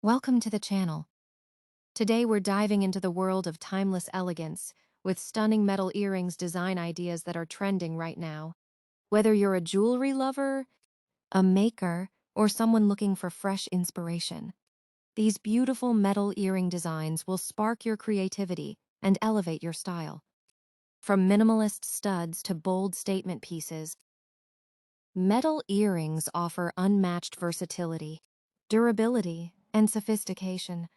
Welcome to the channel. Today we're diving into the world of timeless elegance with stunning metal earrings design ideas that are trending right now. Whether you're a jewelry lover, a maker, or someone looking for fresh inspiration, these beautiful metal earring designs will spark your creativity and elevate your style. From minimalist studs to bold statement pieces, metal earrings offer unmatched versatility, durability, and sophistication.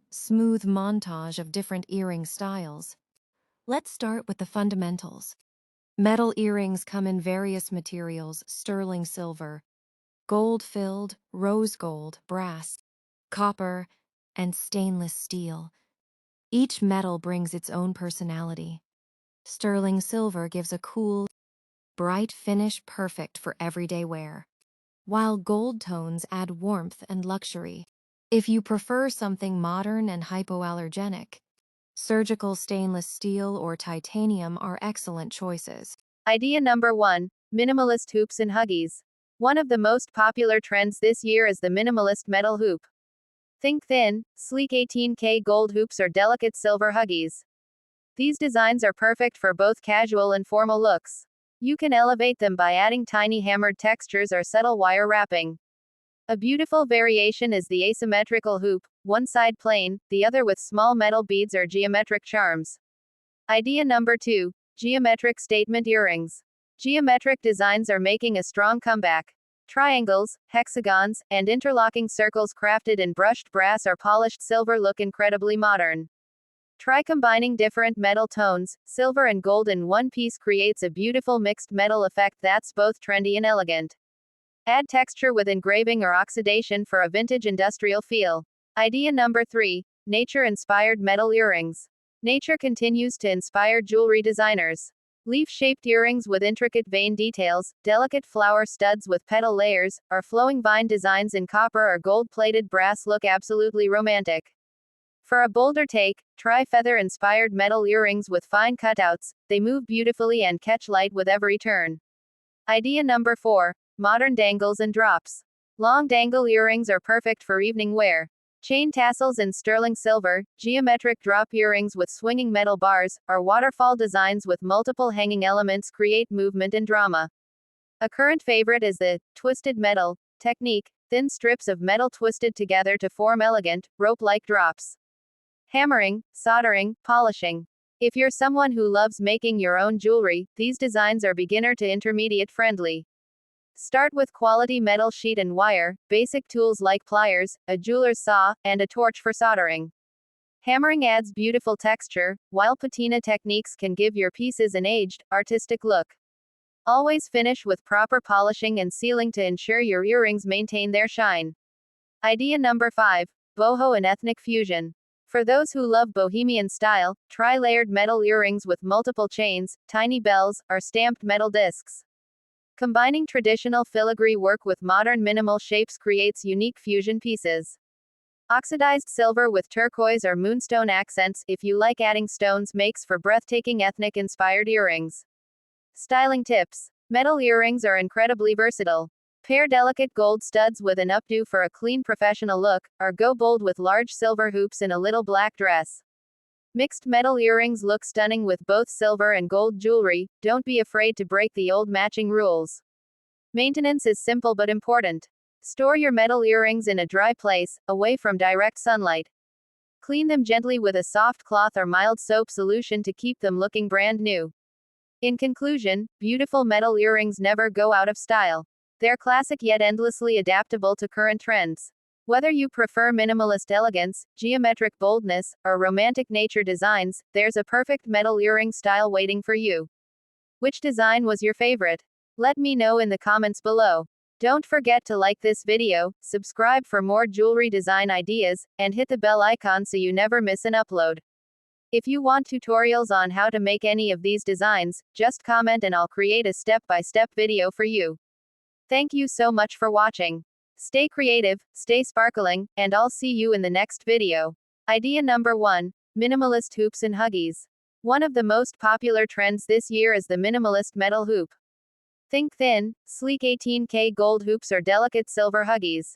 Smooth montage of different earring styles. Let's start with the fundamentals. Metal earrings come in various materials: sterling silver, gold-filled, rose gold, brass, copper, and stainless steel. Each metal brings its own personality. Sterling silver gives a cool, bright finish perfect for everyday wear, while gold tones add warmth and luxury. If you prefer something modern and hypoallergenic, surgical stainless steel or titanium are excellent choices. Idea number 1. Minimalist hoops and huggies. One of the most popular trends this year is the minimalist metal hoop. Think thin, sleek 18K gold hoops or delicate silver huggies. These designs are perfect for both casual and formal looks. You can elevate them by adding tiny hammered textures or subtle wire wrapping. A beautiful variation is the asymmetrical hoop, one side plain, the other with small metal beads or geometric charms. Idea number 2. Geometric statement earrings. Geometric designs are making a strong comeback. Triangles, hexagons, and interlocking circles crafted in brushed brass or polished silver look incredibly modern. Try combining different metal tones. Silver and gold in one piece creates a beautiful mixed metal effect that's both trendy and elegant. Add texture with engraving or oxidation for a vintage industrial feel. Idea number 3. Nature-inspired metal earrings. Nature continues to inspire jewelry designers. Leaf-shaped earrings with intricate vein details, delicate flower studs with petal layers, or flowing vine designs in copper or gold-plated brass look absolutely romantic. For a bolder take, try feather-inspired metal earrings with fine cutouts. They move beautifully and catch light with every turn. Idea number 4. Modern dangles and drops. Long dangle earrings are perfect for evening wear. Chain tassels in sterling silver, geometric drop earrings with swinging metal bars, or waterfall designs with multiple hanging elements create movement and drama. A current favorite is the twisted metal technique, thin strips of metal twisted together to form elegant, rope-like drops. Hammering, soldering, polishing. If you're someone who loves making your own jewelry, these designs are beginner to intermediate friendly. Start with quality metal sheet and wire, basic tools like pliers, a jeweler's saw, and a torch for soldering. Hammering adds beautiful texture, while patina techniques can give your pieces an aged, artistic look. Always finish with proper polishing and sealing to ensure your earrings maintain their shine. Idea number 5. Boho and ethnic fusion. For those who love bohemian style, try layered metal earrings with multiple chains, tiny bells, or stamped metal discs. Combining traditional filigree work with modern minimal shapes creates unique fusion pieces. Oxidized silver with turquoise or moonstone accents, if you like adding stones, makes for breathtaking ethnic-inspired earrings. Styling tips. Metal earrings are incredibly versatile. Pair delicate gold studs with an updo for a clean professional look, or go bold with large silver hoops in a little black dress. Mixed metal earrings look stunning with both silver and gold jewelry. Don't be afraid to break the old matching rules. Maintenance is simple but important. Store your metal earrings in a dry place, away from direct sunlight. Clean them gently with a soft cloth or mild soap solution to keep them looking brand new. In conclusion, beautiful metal earrings never go out of style. They're classic yet endlessly adaptable to current trends. Whether you prefer minimalist elegance, geometric boldness, or romantic nature designs, there's a perfect metal earring style waiting for you. Which design was your favorite? Let me know in the comments below. Don't forget to like this video, subscribe for more jewelry design ideas, and hit the bell icon so you never miss an upload. If you want tutorials on how to make any of these designs, just comment and I'll create a step-by-step video for you. Thank you so much for watching. Stay creative, stay sparkling, and I'll see you in the next video. Idea number 1. Minimalist hoops and huggies. One of the most popular trends this year is the minimalist metal hoop. Think thin, sleek 18K gold hoops or delicate silver huggies.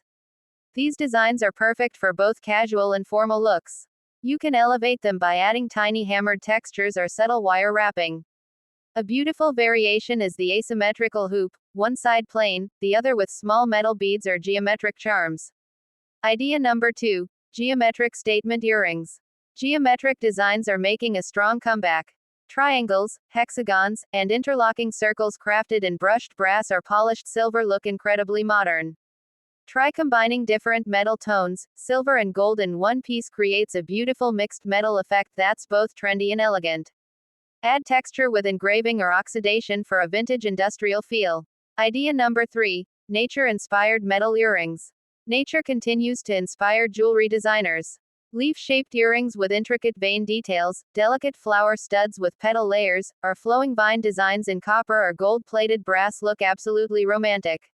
These designs are perfect for both casual and formal looks. You can elevate them by adding tiny hammered textures or subtle wire wrapping. A beautiful variation is the asymmetrical hoop, one side plain, the other with small metal beads or geometric charms. Idea number 2. Geometric statement earrings. Geometric designs are making a strong comeback. Triangles, hexagons, and interlocking circles crafted in brushed brass or polished silver look incredibly modern. Try combining different metal tones. Silver and gold in one piece creates a beautiful mixed metal effect that's both trendy and elegant. Add texture with engraving or oxidation for a vintage industrial feel. Idea number 3. Nature-inspired metal earrings. Nature continues to inspire jewelry designers. Leaf-shaped earrings with intricate vein details, delicate flower studs with petal layers, or flowing vine designs in copper or gold-plated brass look absolutely romantic.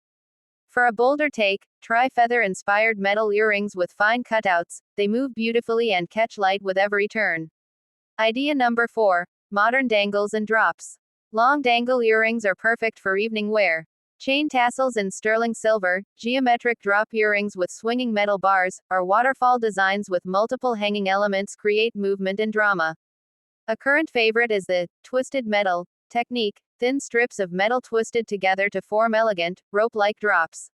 For a bolder take, try feather-inspired metal earrings with fine cutouts. They move beautifully and catch light with every turn. Idea number 4. Modern dangles and drops. Long dangle earrings are perfect for evening wear. Chain tassels in sterling silver, geometric drop earrings with swinging metal bars, or waterfall designs with multiple hanging elements create movement and drama. A current favorite is the twisted metal technique, thin strips of metal twisted together to form elegant, rope-like drops.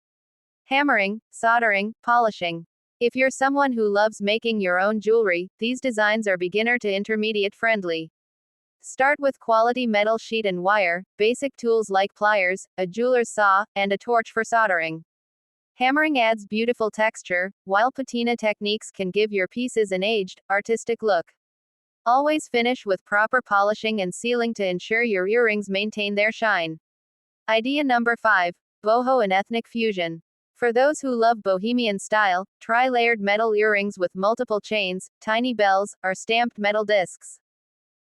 Hammering, soldering, polishing. If you're someone who loves making your own jewelry, these designs are beginner to intermediate friendly. Start with quality metal sheet and wire, basic tools like pliers, a jeweler's saw, and a torch for soldering. Hammering adds beautiful texture, while patina techniques can give your pieces an aged, artistic look. Always finish with proper polishing and sealing to ensure your earrings maintain their shine. Idea number 5. Boho and ethnic fusion. For those who love bohemian style, try layered metal earrings with multiple chains, tiny bells, or stamped metal discs.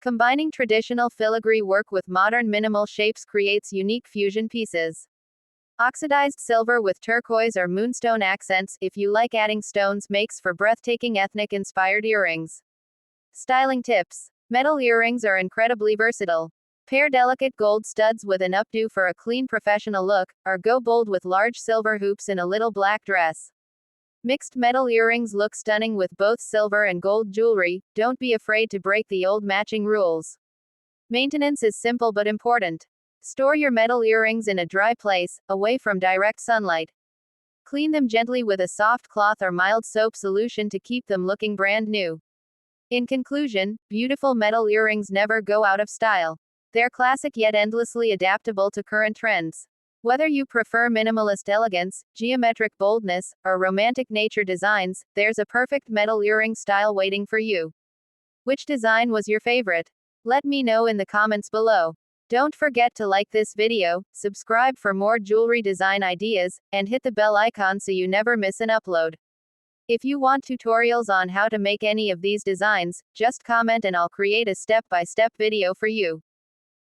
Combining traditional filigree work with modern minimal shapes creates unique fusion pieces. Oxidized silver with turquoise or moonstone accents, if you like adding stones, makes for breathtaking ethnic-inspired earrings. Styling tips. Metal earrings are incredibly versatile. Pair delicate gold studs with an updo for a clean professional look, or go bold with large silver hoops in a little black dress. Mixed metal earrings look stunning with both silver and gold jewelry. Don't be afraid to break the old matching rules. Maintenance is simple but important. Store your metal earrings in a dry place, away from direct sunlight. Clean them gently with a soft cloth or mild soap solution to keep them looking brand new. In conclusion, beautiful metal earrings never go out of style. They're classic yet endlessly adaptable to current trends. Whether you prefer minimalist elegance, geometric boldness, or romantic nature designs, there's a perfect metal earring style waiting for you. Which design was your favorite? Let me know in the comments below. Don't forget to like this video, subscribe for more jewelry design ideas, and hit the bell icon so you never miss an upload. If you want tutorials on how to make any of these designs, just comment and I'll create a step-by-step video for you.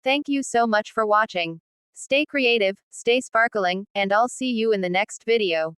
Thank you so much for watching. Stay creative, stay sparkling, and I'll see you in the next video.